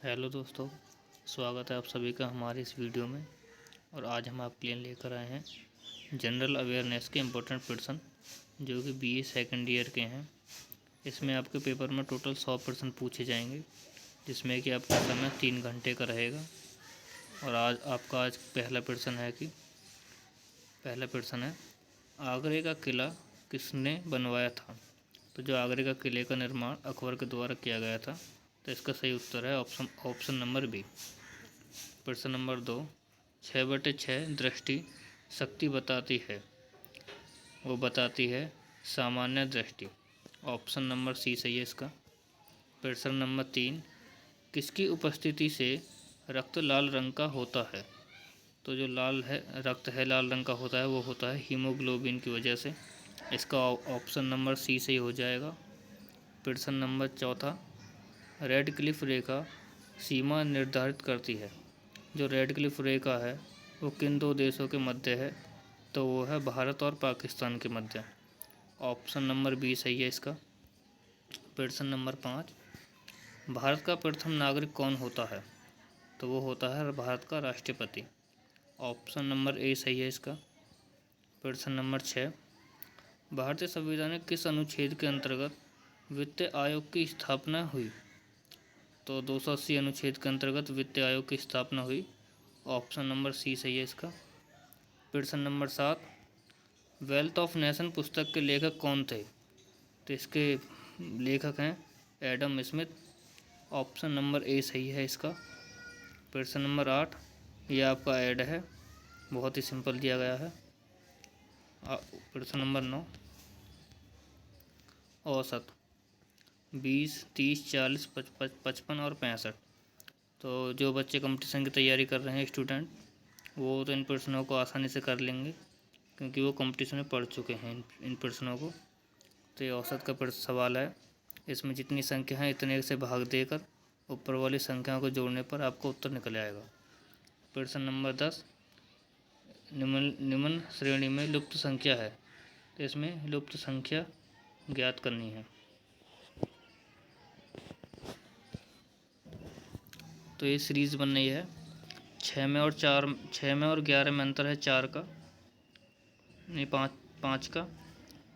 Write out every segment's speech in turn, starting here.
Hello दोस्तों, स्वागत है आप सभी का हमारे इस वीडियो में। और आज हम आपके लिए लेकर आए हैं जनरल अवेयरनेस के इम्पोर्टेंट प्रश्न जो कि बीए सेकंड ईयर के हैं। इसमें आपके पेपर में टोटल 100 प्रश्न पूछे जाएंगे, जिसमें कि आपका समय 3 घंटे का रहेगा। और आज पहला प्रश्न है आगरे का किला किसने बनवाया था। तो जो आगरे का किले का निर्माण अकबर के द्वारा किया गया था, तो इसका सही उत्तर है ऑप्शन नंबर बी। प्रश्न नंबर 2, 6/6 दृष्टि शक्ति बताती है, वो बताती है सामान्य दृष्टि। ऑप्शन नंबर सी सही है इसका। प्रश्न नंबर 3, किसकी उपस्थिति से रक्त लाल रंग का होता है। तो जो रक्त है लाल रंग का होता है, वो होता है हीमोग्लोबिन की वजह से। इसका ऑप्शन नंबर सी सही हो जाएगा। प्रश्न नंबर 4, रेड क्लिफ रेखा सीमा निर्धारित करती है। जो रेड क्लिफ रेखा है वो किन दो देशों के मध्य है। तो वो है भारत और पाकिस्तान के मध्य। ऑप्शन नंबर बी सही है इसका। प्रश्न नंबर 5, भारत का प्रथम नागरिक कौन होता है। तो वो होता है भारत का राष्ट्रपति। ऑप्शन नंबर ए सही है इसका। प्रश्न नंबर 6, भारतीय संविधान में किस अनुच्छेद के अंतर्गत वित्त आयोग की स्थापना हुई। तो 280 अनुच्छेद के अंतर्गत वित्त आयोग की स्थापना हुई। ऑप्शन नंबर सी सही है इसका। प्रश्न नंबर 7, वेल्थ ऑफ नेशन पुस्तक के लेखक कौन थे। तो इसके लेखक हैं Adam Smith. Option number A सही है इसका। प्रश्न नंबर 8, यह आपका ऐड है, बहुत ही सिंपल दिया गया है। प्रश्न नंबर 9, औसत 20, 30, 40, 55 और 65। तो जो बच्चे कंपटीशन की तैयारी कर रहे हैं स्टूडेंट, वो तो इन प्रश्नों को आसानी से कर लेंगे, क्योंकि वो कंपटीशन में पढ़ चुके हैं इन प्रश्नों को। तो ये औसत का सवाल है। इसमें जितनी संख्या है इतने से भाग देकर ऊपर वाली संख्याओं को जोड़ने पर आपको उत्तर निकल आएगा। प्रश्न नंबर 10, निम्न श्रेणी में लुप्त संख्या है। तो इसमें लुप्त संख्या ज्ञात करनी है। तो ये सीरीज़ बन रही है। 6 में और 11 में अंतर है 4 का, नहीं 5 का।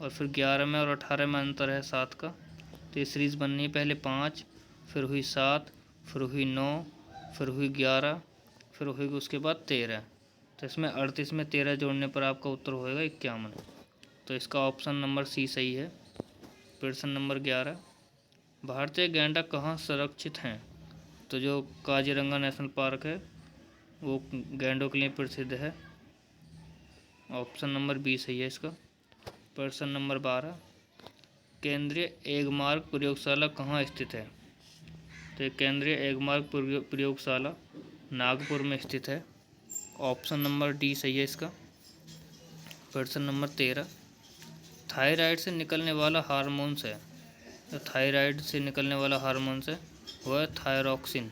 और फिर 11 में और 18 में अंतर है 7 का। तो ये सीरीज़ बननी है, पहले 5, फिर हुई 7, फिर हुई 9, फिर हुई 11, फिर हुई उसके बाद 13। तो इसमें 38 में 13 जोड़ने पर आपका उत्तर होएगा 51। तो इसका ऑप्शन नंबर सी सही है। प्रश्न नंबर 11, भारतीय गैंडा कहाँ संरक्षित हैं। तो जो काजीरंगा नेशनल पार्क है वो गैंडों के लिए प्रसिद्ध है। ऑप्शन नंबर बी सही है इसका। प्रश्न नंबर 12, केंद्रीय एगमार्क प्रयोगशाला कहाँ स्थित है। तो केंद्रीय एगमार्क प्रयोगशाला नागपुर में स्थित है। ऑप्शन नंबर डी सही है इसका। प्रश्न नंबर 13, थायराइड से निकलने वाला हार्मोन्स है। तो थायराइड से निकलने वाला हार्मोन्स है वह है thyroxine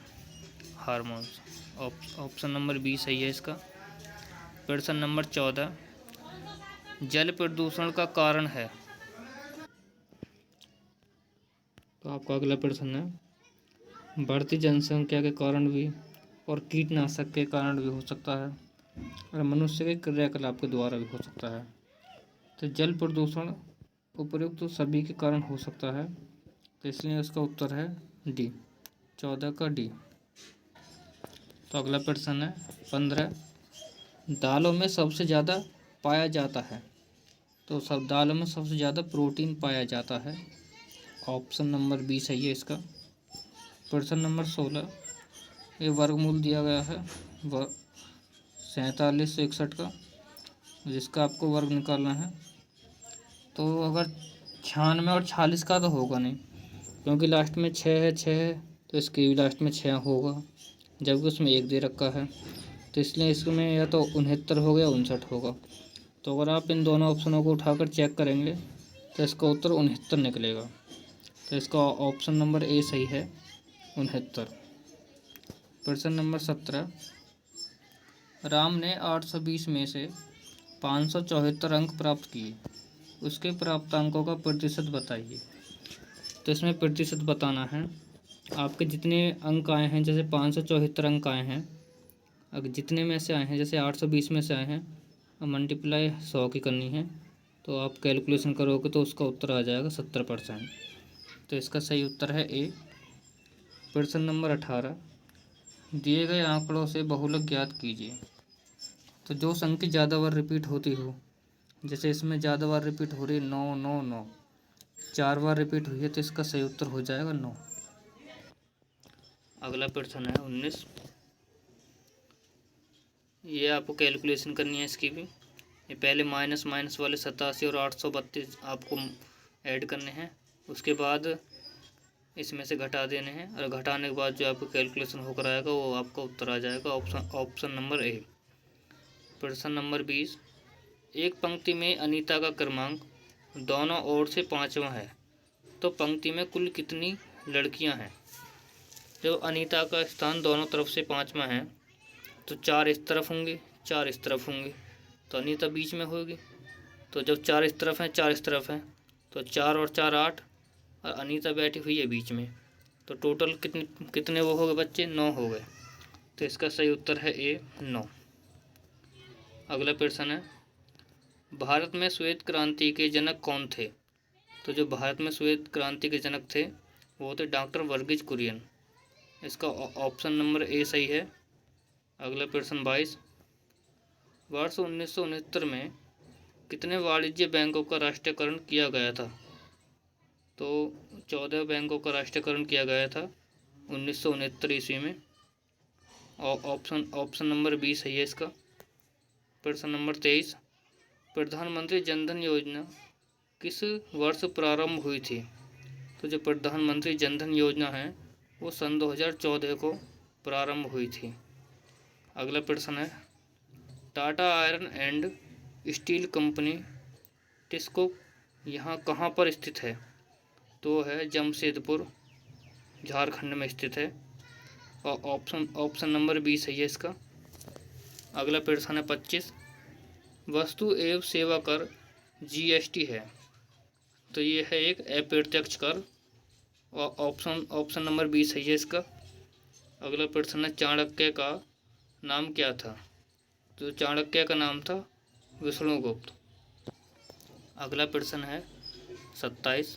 hormones. Option number B सही है इसका। प्रश्न नंबर 14, जल प्रदूषण का कारण है। तो आपका अगला प्रश्न है, बढ़ती जनसंख्या के कारण भी और कीटनाशक के कारण भी हो सकता है, और मनुष्य के क्रियाकलाप के द्वारा भी हो सकता है। तो जल प्रदूषण उपयुक्त तो सभी के कारण हो सकता है, तो इसलिए उसका उत्तर है डी, 14 का डी। तो अगला प्रश्न है 15, दालों में सबसे ज़्यादा पाया जाता है। तो सब दालों में सबसे ज़्यादा प्रोटीन पाया जाता है। ऑप्शन नंबर बी सही है इसका। प्रश्न नंबर 16, ये वर्गमूल दिया गया है 47 से 61 का, जिसका आपको वर्ग निकालना है। तो अगर 96 और 46 का तो होगा नहीं, क्योंकि लास्ट में 6 है, तो इसके भी लास्ट में 6 होगा, जबकि उसमें 1 दे रखा है। तो इसलिए इसमें या तो 69 होगा या 59 होगा। तो अगर आप इन दोनों ऑप्शनों को उठाकर चेक करेंगे तो इसका उत्तर 69 निकलेगा। तो इसका ऑप्शन नंबर ए सही है, 69। प्रश्न नंबर 17, राम ने 820 में से 574 अंक प्राप्त किए, उसके प्राप्त अंकों का प्रतिशत बताइए। तो इसमें प्रतिशत बताना है। आपके जितने अंक आए हैं, जैसे 574 अंक आए हैं, अगर जितने में से आए हैं, जैसे 820 में से आए हैं, अब मल्टीप्लाई 100 की करनी है, तो आप कैलकुलेशन करोगे तो उसका उत्तर आ जाएगा 70%। तो इसका सही उत्तर है ए। प्रश्न नंबर 18, दिए गए आंकड़ों से बहुलक ज्ञात कीजिए। तो जो संख्या ज़्यादा बार रिपीट होती हो, जैसे इसमें ज़्यादा बार रिपीट हो रही है 9 9 9, 4 बार रिपीट हुई है, तो इसका सही उत्तर हो जाएगा 9। अगला प्रश्न है 19, ये आपको कैलकुलेशन करनी है इसकी भी। ये पहले माइनस माइनस वाले 87 और 832 आपको ऐड करने हैं, उसके बाद इसमें से घटा देने हैं, और घटाने के बाद जो आपको कैलकुलेशन होकर आएगा वो आपका उत्तर आ जाएगा ऑप्शन नंबर ए। प्रश्न नंबर 20, एक पंक्ति में अनीता का क्रमांक दोनों ओर से 5वां है, तो पंक्ति में कुल कितनी लड़कियां हैं? जब अनीता का स्थान दोनों तरफ से 5वां है, तो 4 इस तरफ होंगे, 4 इस तरफ होंगे, तो अनीता बीच में होगी। तो जब 4 इस तरफ हैं, 4 इस तरफ हैं, तो 4 और 4 8, और अनीता बैठी हुई है बीच में, तो टोटल कितने वो हो गए बच्चे? 9 हो गए। तो इसका सही उत्तर है ए 9। अगला प्रश्न है, भारत में श्वेत क्रांति के जनक कौन थे? तो जो भारत में श्वेत क्रांति के जनक थे वो थे डॉक्टर वर्गीज कुरियन। इसका ऑप्शन नंबर ए सही है। अगला प्रश्न 22, वर्ष 1969 में कितने वाणिज्य बैंकों का राष्ट्रीयकरण किया गया था? तो 14 बैंकों का राष्ट्रीयकरण किया गया था 1969 ईस्वी में। और ऑप्शन नंबर बी सही है इसका। प्रश्न नंबर 23, प्रधानमंत्री जनधन योजना किस वर्ष प्रारंभ हुई थी? तो जो प्रधानमंत्री जनधन योजना है वो सन 2014 को प्रारंभ हुई थी। अगला प्रश्न है, Tata iron and steel company TISCO यहाँ कहाँ पर स्थित है? तो है जमशेदपुर, झारखंड में स्थित है। और ऑप्शन नंबर बी सही है इसका। अगला प्रश्न है 25, वस्तु एवं सेवा कर जीएसटी है, तो ये है एक अप्रत्यक्ष कर। और ऑप्शन नंबर बी सही है इसका। अगला प्रश्न है, चाणक्य का नाम क्या था? तो चाणक्य का नाम था विष्णुगुप्त। अगला प्रश्न है 27,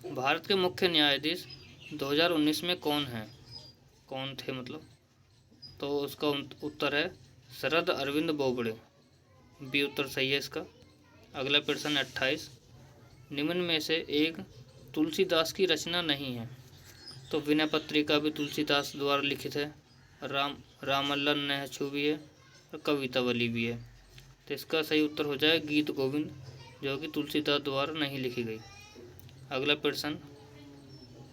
भारत के मुख्य न्यायाधीश 2019 में कौन हैं? कौन थे मतलब? तो उसका उत्तर है शरद अरविंद बोबड़े। बी उत्तर सही है इसका। अगला प्रश्न 28, निम्न में से एक तुलसीदास की रचना नहीं है। तो विनय पत्रिका भी तुलसीदास द्वारा लिखित है, रामल्लन नहछु भी है, और कवितावली भी है। तो इसका सही उत्तर हो जाए गीत गोविंद, जो कि तुलसीदास द्वारा नहीं लिखी गई। अगला प्रश्न,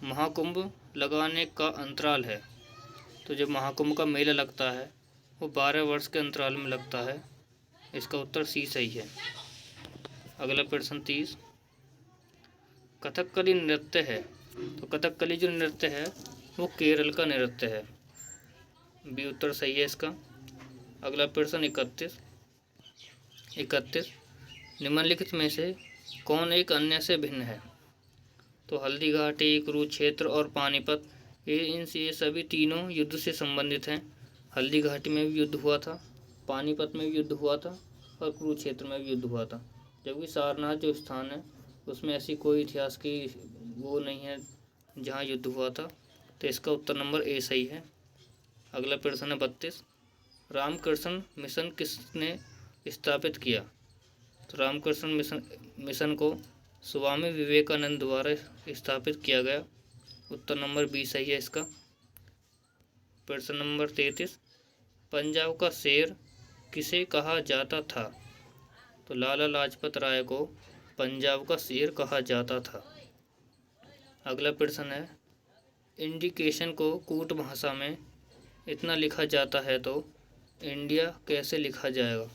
महाकुंभ लगाने का अंतराल है। तो जब महाकुंभ का मेला लगता है वो 12 वर्ष के अंतराल में लगता है। इसका उत्तर सी सही है। अगला प्रश्न 30, कथकली नृत्य है। तो कथकली जो नृत्य है वो केरल का नृत्य है। बी उत्तर सही है इसका। अगला प्रश्न 31, निम्नलिखित में से कौन एक अन्य से भिन्न है? तो हल्दी घाटी, कुरुक्षेत्र और पानीपत, ये सभी तीनों युद्ध से संबंधित हैं। हल्दी घाटी में भी युद्ध हुआ था, पानीपत में भी युद्ध हुआ था, और कुरुक्षेत्र में भी युद्ध हुआ था। जबकि सारनाथ जो स्थान है उसमें ऐसी कोई इतिहास की वो नहीं है जहाँ युद्ध हुआ था। तो इसका उत्तर नंबर ए सही है। अगला प्रश्न है 32, रामकृष्ण मिशन किसने स्थापित किया? तो रामकृष्ण मिशन को स्वामी विवेकानंद द्वारा स्थापित किया गया। उत्तर नंबर बी सही है इसका। प्रश्न नंबर 33, पंजाब का शेर किसे कहा जाता था? तो लाला लाजपत राय को पंजाब का शेर कहा जाता था। अगला प्रश्न है, इंडिकेशन को कूट भाषा में इतना लिखा जाता है तो इंडिया कैसे लिखा जाएगा?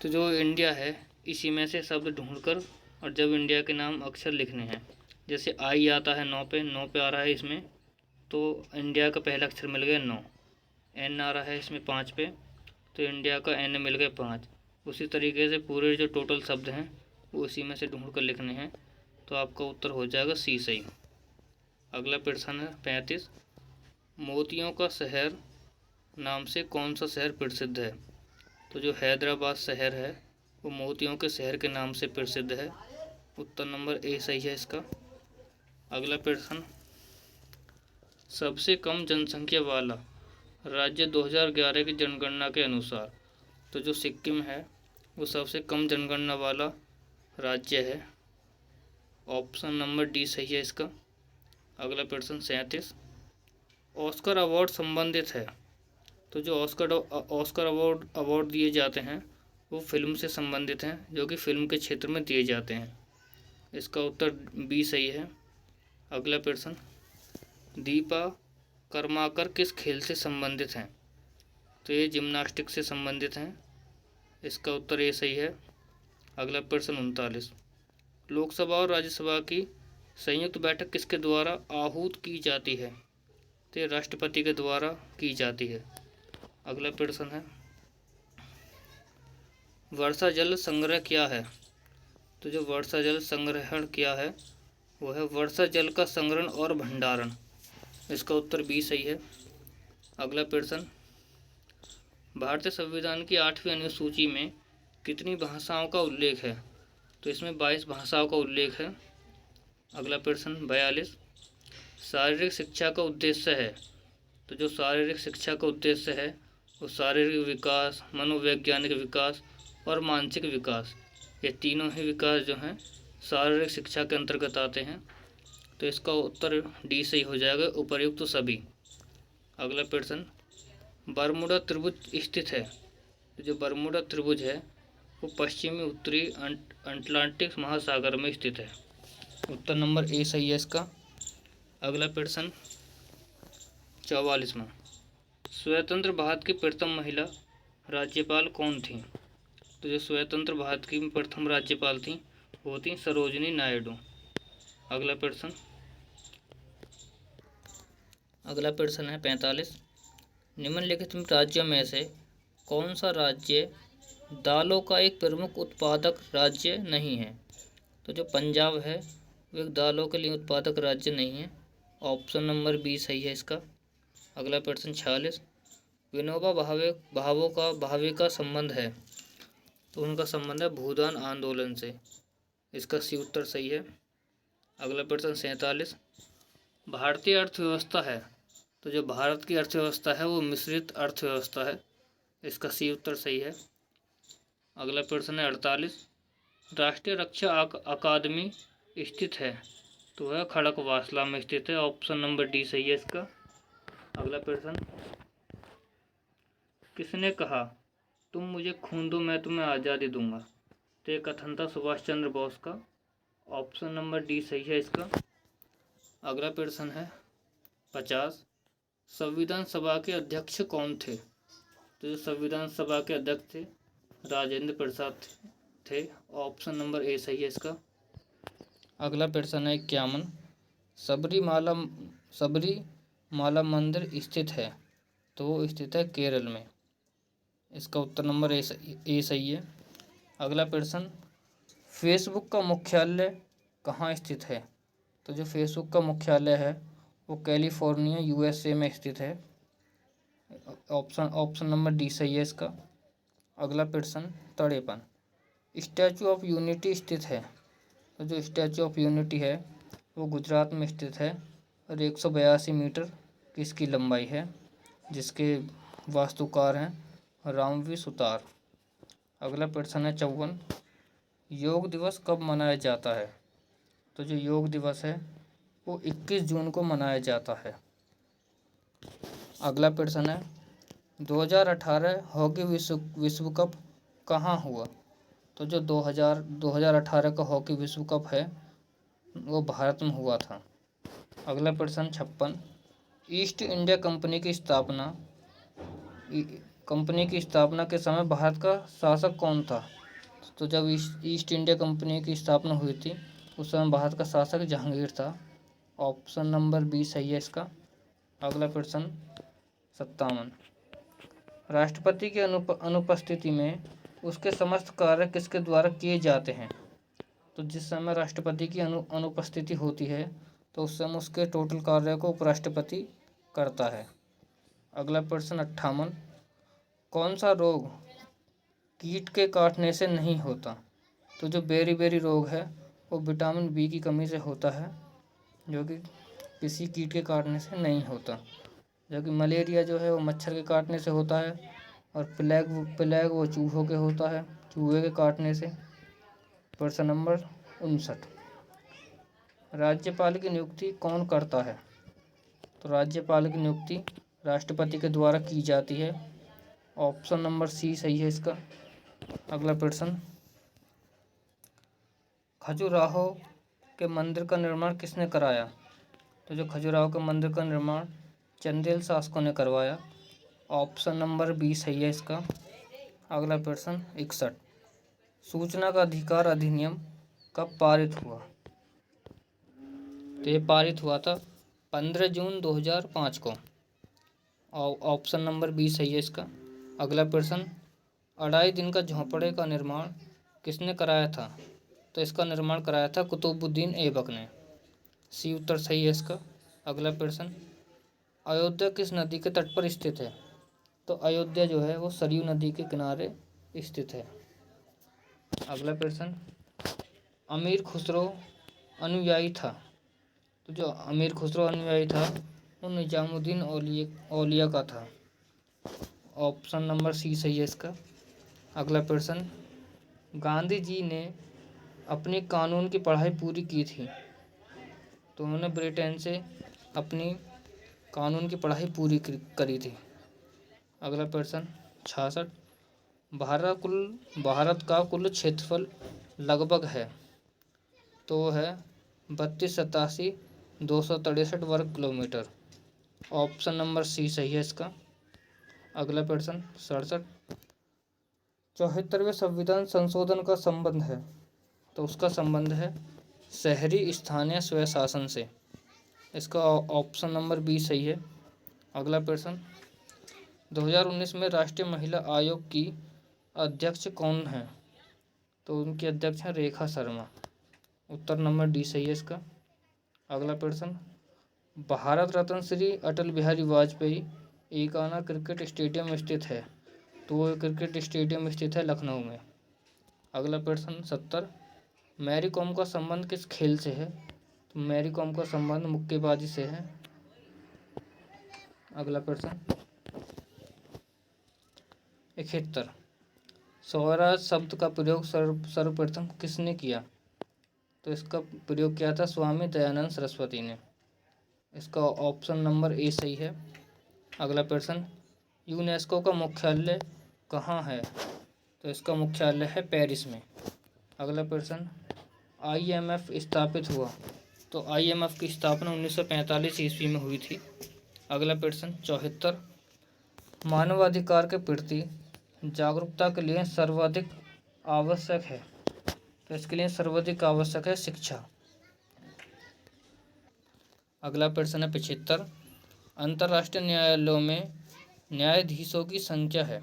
तो जो इंडिया है इसी में से शब्द ढूंढकर, और जब इंडिया के नाम अक्षर लिखने हैं, जैसे आई आता है 9 पे आ रहा है इसमें, तो इंडिया का पहला अक्षर मिल गया 9। एन आ रहा है इसमें 5 पे, तो इंडिया का एन मिल गए 5। उसी तरीके से पूरे जो टोटल शब्द हैं वो उसी में से ढूंढ कर लिखने हैं। तो आपका उत्तर हो जाएगा सी सही। अगला प्रश्न है 35, मोतियों का शहर नाम से कौन सा शहर प्रसिद्ध है? तो जो हैदराबाद शहर है वो मोतियों के शहर के नाम से प्रसिद्ध है। उत्तर नंबर ए सही है इसका। अगला प्रश्न, सबसे कम जनसंख्या वाला राज्य 2011 की जनगणना के अनुसार, तो जो सिक्किम है वो सबसे कम जनगणना वाला राज्य है। ऑप्शन नंबर डी सही है इसका। अगला प्रश्न 37, ऑस्कर अवार्ड संबंधित है। तो जो ऑस्कर अवार्ड दिए जाते हैं वो फिल्म से संबंधित हैं, जो कि फिल्म के क्षेत्र में दिए जाते हैं। इसका उत्तर बी सही है। अगला प्रश्न, दीपा कर्माकर किस खेल से संबंधित हैं? तो ये जिम्नास्टिक से संबंधित हैं। इसका उत्तर ए सही है। अगला प्रश्न 39, लोकसभा और राज्यसभा की संयुक्त बैठक किसके द्वारा आहूत की जाती है? तो ये राष्ट्रपति के द्वारा की जाती है। अगला प्रश्न है, वर्षा जल संग्रह क्या है? तो जो वर्षा जल संग्रहण क्या है वो है वर्षा जल का संग्रहण और भंडारण। इसका उत्तर बी सही है। अगला प्रश्न, भारतीय संविधान की 8वीं अनुसूची में कितनी भाषाओं का उल्लेख है? तो इसमें 22 भाषाओं का उल्लेख है। अगला प्रश्न 42, शारीरिक शिक्षा का उद्देश्य है। तो जो शारीरिक शिक्षा का उद्देश्य है वो शारीरिक विकास, मनोवैज्ञानिक विकास और मानसिक विकास, ये तीनों ही विकास जो हैं शारीरिक शिक्षा के अंतर्गत आते हैं। तो इसका उत्तर डी सही हो जाएगा, उपर्युक्त तो सभी। अगला प्रश्न, बरमूडा त्रिभुज स्थित है। तो जो बरमूडा त्रिभुज है वो पश्चिमी उत्तरी अटलांटिक महासागर में स्थित है। उत्तर नंबर ए सही है इसका। अगला प्रश्न 44वां, स्वतंत्र भारत की प्रथम महिला राज्यपाल कौन थी? तो जो स्वतंत्र भारत की प्रथम राज्यपाल थी वो थी सरोजिनी नायडू। अगला प्रश्न है 45, निम्नलिखित राज्यों में से कौन सा राज्य दालों का एक प्रमुख उत्पादक राज्य नहीं है? तो जो पंजाब है वो एक दालों के लिए उत्पादक राज्य नहीं है। ऑप्शन नंबर बी सही है इसका। अगला प्रश्न 46, विनोबा भावे का संबंध है। तो उनका संबंध है भूदान आंदोलन से। इसका सी उत्तर सही है। अगला प्रश्न 47, भारतीय अर्थव्यवस्था है। तो जो भारत की अर्थव्यवस्था है वो मिश्रित अर्थव्यवस्था है। इसका सी उत्तर सही है। अगला प्रश्न है 48, राष्ट्रीय रक्षा अकादमी स्थित है। तो वह खड़कवासला में स्थित है। ऑप्शन नंबर डी सही है इसका। अगला प्रश्न, किसने कहा तुम मुझे खून दो मैं तुम्हें आज़ादी दूंगा? तो ये कथन था सुभाष चंद्र बोस का। ऑप्शन नंबर डी सही है इसका। अगला प्रश्न है 50, संविधान सभा के अध्यक्ष कौन थे? तो जो संविधान सभा के अध्यक्ष थे राजेंद्र प्रसाद थे। ऑप्शन नंबर ए सही है इसका। अगला प्रश्न है 51, सबरीमाला मंदिर स्थित है। तो वो स्थित है केरल में। इसका उत्तर नंबर ए सही है। अगला प्रश्न, फेसबुक का मुख्यालय कहाँ स्थित है? तो जो फेसबुक का मुख्यालय है वो कैलिफोर्निया यूएसए में स्थित है। ऑप्शन नंबर डी सही है इसका। अगला प्रश्न 53, स्टैचू ऑफ यूनिटी स्थित है। तो जो स्टैचू ऑफ यूनिटी है वो गुजरात में स्थित है और 182 मीटर की इसकी लंबाई है, जिसके वास्तुकार हैं रामवी सुतार। अगला प्रश्न है 54, योग दिवस कब मनाया जाता है? तो जो योग दिवस है वो 21 जून को मनाया जाता है। अगला प्रश्न है 2018 हॉकी विश्व कप कहाँ हुआ? तो जो 2018 का हॉकी विश्व कप है वो भारत में हुआ था। अगला प्रश्न 56, ईस्ट इंडिया कंपनी की स्थापना के समय भारत का शासक कौन था? तो जब ईस्ट इंडिया कंपनी की स्थापना हुई थी उस समय भारत का शासक जहांगीर था। ऑप्शन नंबर बी सही है इसका। अगला प्रश्न 57, राष्ट्रपति की अनुपस्थिति में उसके समस्त कार्य किसके द्वारा किए जाते हैं? तो जिस समय राष्ट्रपति की अनुपस्थिति होती है तो उस समय उसके टोटल कार्य को उपराष्ट्रपति करता है। अगला प्रश्न 58, कौन सा रोग कीट के काटने से नहीं होता? तो जो बेरी रोग है वो विटामिन बी की कमी से होता है, जो कि किसी कीट के काटने से नहीं होता। जबकि मलेरिया जो है वो मच्छर के काटने से होता है, और प्लेग वो चूहों के होता है, चूहे के काटने से। प्रश्न नंबर 59, राज्यपाल की नियुक्ति कौन करता है? तो राज्यपाल की नियुक्ति राष्ट्रपति के द्वारा की जाती है। ऑप्शन नंबर सी सही है इसका। अगला प्रश्न, खजुराहो के मंदिर का निर्माण किसने कराया? तो जो खजुराहो के मंदिर का निर्माण चंदेल शासकों ने करवाया। ऑप्शन नंबर बी सही है इसका। अगला प्रश्न 61, सूचना का अधिकार अधिनियम कब पारित हुआ? तो ये पारित हुआ था 15 जून 2005 को। ऑप्शन नंबर बी सही है इसका। अगला प्रश्न, 2.5 दिन का झोंपड़े का निर्माण किसने कराया था? तो इसका निर्माण कराया था कुतुबुद्दीन ऐबक ने। सी उत्तर सही है इसका। अगला प्रश्न, अयोध्या किस नदी के तट पर स्थित है? तो अयोध्या जो है वो सरयू नदी के किनारे स्थित है। अगला प्रश्न, अमीर खुसरो अनुयायी था। तो जो अमीर खुसरो अनुयायी था वो निजामुद्दीन औलिया का था। ऑप्शन नंबर सी सही है इसका। अगला प्रश्न, गांधी जी ने अपनी कानून की पढ़ाई पूरी की थी। तो उन्होंने ब्रिटेन से अपनी कानून की पढ़ाई पूरी करी थी। अगला प्रश्न 66, भारत का कुल क्षेत्रफल लगभग है। तो वो है 32,87,263 वर्ग किलोमीटर। ऑप्शन नंबर सी सही है इसका। अगला प्रश्न 67, 74वें संविधान संशोधन का संबंध है। तो उसका संबंध है शहरी स्थानीय स्वशासन से। इसका ऑप्शन नंबर बी सही है। अगला प्रश्न, 2019 में राष्ट्रीय महिला आयोग की अध्यक्ष कौन है? तो उनकी अध्यक्ष है रेखा शर्मा। उत्तर नंबर डी सही है इसका। अगला प्रश्न, भारत रत्न श्री अटल बिहारी वाजपेयी एकाना क्रिकेट स्टेडियम स्थित है। तो वो क्रिकेट स्टेडियम स्थित है लखनऊ में। अगला प्रश्न 70, मैरी कॉम का संबंध किस खेल से है? तो मैरी कॉम का संबंध मुक्केबाजी से है। अगला प्रश्न 71, स्वराज शब्द का प्रयोग सर्वप्रथम किसने किया? तो इसका प्रयोग किया था स्वामी दयानंद सरस्वती ने। इसका ऑप्शन नंबर ए सही है। अगला प्रश्न, यूनेस्को का मुख्यालय कहाँ है? तो इसका मुख्यालय है पेरिस में। अगला प्रश्न, IMF स्थापित हुआ। तो IMF की स्थापना 1945 ईस्वी में हुई थी। अगला प्रश्न 74, मानवाधिकार के प्रति जागरूकता के लिए सर्वाधिक आवश्यक है। तो इसके लिए सर्वाधिक आवश्यक है शिक्षा। अगला प्रश्न है 75, अंतर्राष्ट्रीय न्यायालयों में न्यायाधीशों की संख्या है।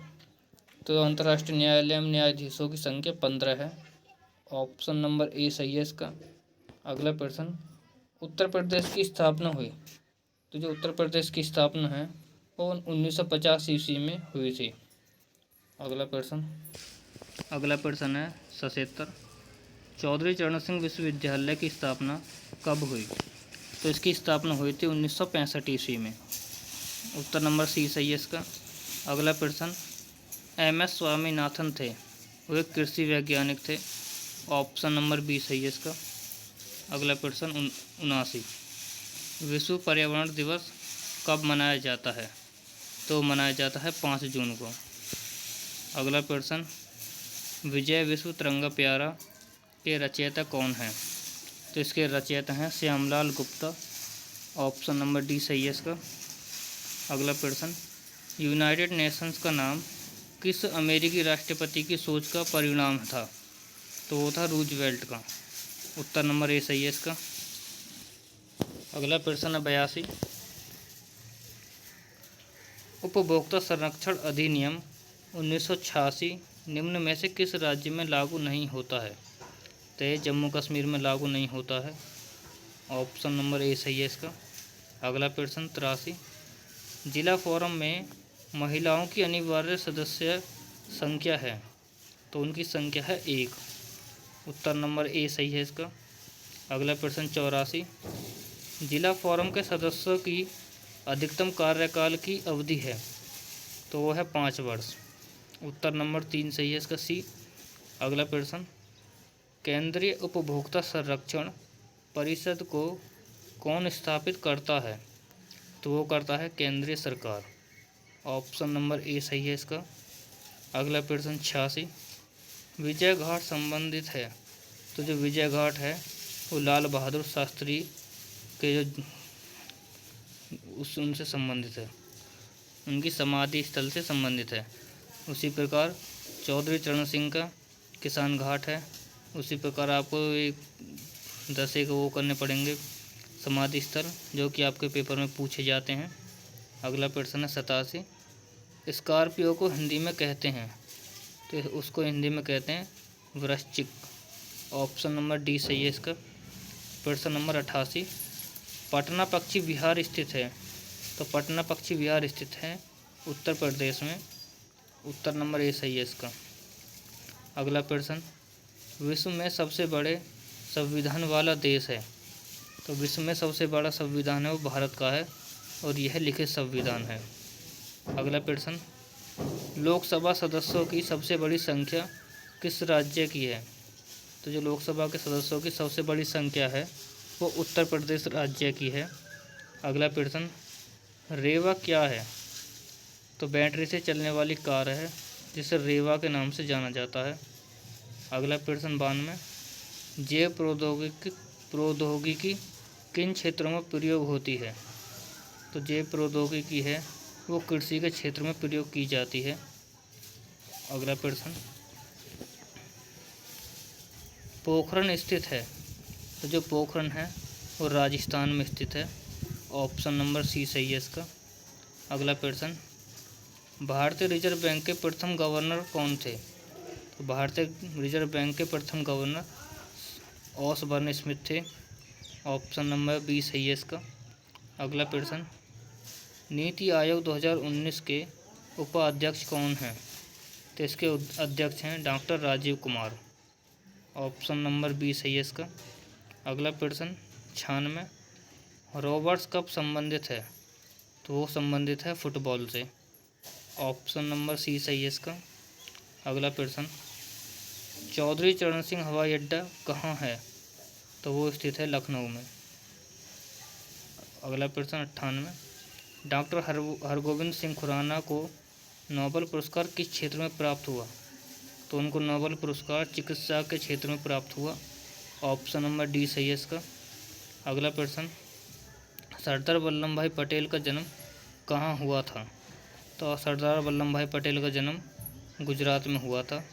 तो अंतर्राष्ट्रीय न्यायालय में न्यायाधीशों की संख्या 15 है। ऑप्शन नंबर ए सही है इसका। अगला प्रश्न, उत्तर प्रदेश की स्थापना हुई। तो जो उत्तर प्रदेश की स्थापना है वो 1950 ईस्वी में हुई थी। अगला प्रश्न है 77, चौधरी चरण सिंह विश्वविद्यालय की स्थापना कब हुई? तो इसकी स्थापना हुई थी 1965 ईस्वी में। उत्तर नंबर सी सही है इसका। अगला प्रश्न, MS स्वामीनाथन थे, वो एक कृषि वैज्ञानिक थे। ऑप्शन नंबर बी सही है इसका। अगला प्रश्न 79, विश्व पर्यावरण दिवस कब मनाया जाता है? तो मनाया जाता है 5 जून को। अगला प्रश्न, विजय विश्व तिरंगा प्यारा के रचयिता कौन हैं? तो इसके रचयिता हैं Shyamlal Gupta. Option number D सही है इसका। अगला प्रश्न, यूनाइटेड नेशंस का नाम किस अमेरिकी राष्ट्रपति की सोच का परिणाम था? तो वो था रूजवेल्ट का। उत्तर नंबर ए सही है इसका। अगला प्रश्न है 82, उपभोक्ता संरक्षण अधिनियम 1986 निम्न में से किस राज्य में लागू नहीं होता है? तो ये जम्मू कश्मीर में लागू नहीं होता है। ऑप्शन नंबर ए सही है इसका। अगला प्रश्न 83, जिला फोरम में महिलाओं की अनिवार्य सदस्य संख्या है, तो उनकी संख्या है 1। उत्तर नंबर ए सही है इसका। अगला प्रश्न 84, जिला फोरम के सदस्यों की अधिकतम कार्यकाल की अवधि है, तो वो है 5 वर्ष। उत्तर नंबर 3 सही है इसका सी। अगला प्रश्न, केंद्रीय उपभोक्ता संरक्षण परिषद को कौन स्थापित करता है, तो वो करता है केंद्रीय सरकार। ऑप्शन नंबर ए सही है इसका। अगला प्रश्न 86, विजय घाट संबंधित है, तो जो विजय घाट है वो लाल बहादुर शास्त्री के जो उनसे संबंधित है, उनकी समाधि स्थल से संबंधित है। उसी प्रकार चौधरी चरण सिंह का किसान घाट है। उसी प्रकार आपको एक 10 एक वो करने पड़ेंगे समाधि स्थल, जो कि आपके पेपर में पूछे जाते हैं। अगला प्रश्न है 87, स्कॉर्पियो को हिंदी में कहते हैं, तो उसको हिंदी में कहते हैं वृश्चिक। ऑप्शन नंबर डी सही है इसका। प्रश्न नंबर 88, पटना पक्षी विहार स्थित है, तो पटना पक्षी विहार स्थित है उत्तर प्रदेश में। उत्तर नंबर ए सही है इसका। अगला प्रश्न, विश्व में सबसे बड़े संविधान वाला देश है, तो विश्व में सबसे बड़ा संविधान है वो भारत का है, और यह लिखित संविधान है। अगला प्रश्न, लोकसभा सदस्यों की सबसे बड़ी संख्या किस राज्य की है, तो जो लोकसभा के सदस्यों की सबसे बड़ी संख्या है वो उत्तर प्रदेश राज्य की है। अगला प्रश्न, रेवा क्या है, तो बैटरी से चलने वाली कार है, जिसे रेवा के नाम से जाना जाता है। अगला प्रश्न 92, जैव प्रौद्योगिकी किन क्षेत्रों में प्रयोग होती है, तो जैव प्रौद्योगिकी है वो कृषि के क्षेत्र में प्रयोग की जाती है। अगला प्रश्न, पोखरण स्थित है, तो जो पोखरण है वो राजस्थान में स्थित है। ऑप्शन नंबर सी सही है इसका। अगला प्रश्न, भारतीय रिजर्व बैंक के प्रथम गवर्नर कौन थे, तो भारतीय रिजर्व बैंक के प्रथम गवर्नर ऑसबर्न स्मिथ थे। ऑप्शन नंबर बी सही है इसका। अगला प्रश्न, नीति आयोग 2019 के उपाध्यक्ष कौन हैं, तो इसके अध्यक्ष हैं doctor Rajiv Kumar. Option number B सही है इसका। अगला प्रश्न 96, रॉबर्ट्स कप संबंधित है, तो वो संबंधित है फुटबॉल से। ऑप्शन नंबर सी सही है इसका। अगला प्रश्न, चौधरी चरण सिंह हवाई अड्डा कहाँ है, तो वो स्थित है लखनऊ में। अगला प्रश्न 98, डॉक्टर हरगोविंद सिंह खुराना को नोबेल पुरस्कार किस क्षेत्र में प्राप्त हुआ, तो उनको नोबेल पुरस्कार चिकित्सा के क्षेत्र में प्राप्त हुआ। ऑप्शन नंबर डी सही है इसका। अगला प्रश्न, सरदार वल्लभ भाई पटेल का जन्म कहाँ हुआ था, तो सरदार वल्लभ भाई पटेल का जन्म गुजरात में हुआ था।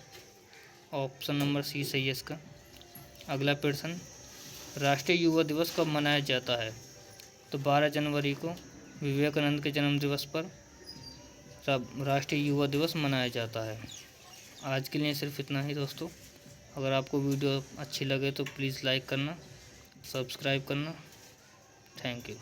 ऑप्शन नंबर सी सही है इसका। अगला प्रश्न, राष्ट्रीय युवा दिवस कब मनाया जाता है, तो 12 जनवरी को विवेकानंद के जन्म दिवस पर राष्ट्रीय युवा दिवस मनाया जाता है। आज के लिए सिर्फ इतना ही दोस्तों। अगर आपको वीडियो अच्छी लगे तो प्लीज़ लाइक करना, सब्सक्राइब करना। Thank you.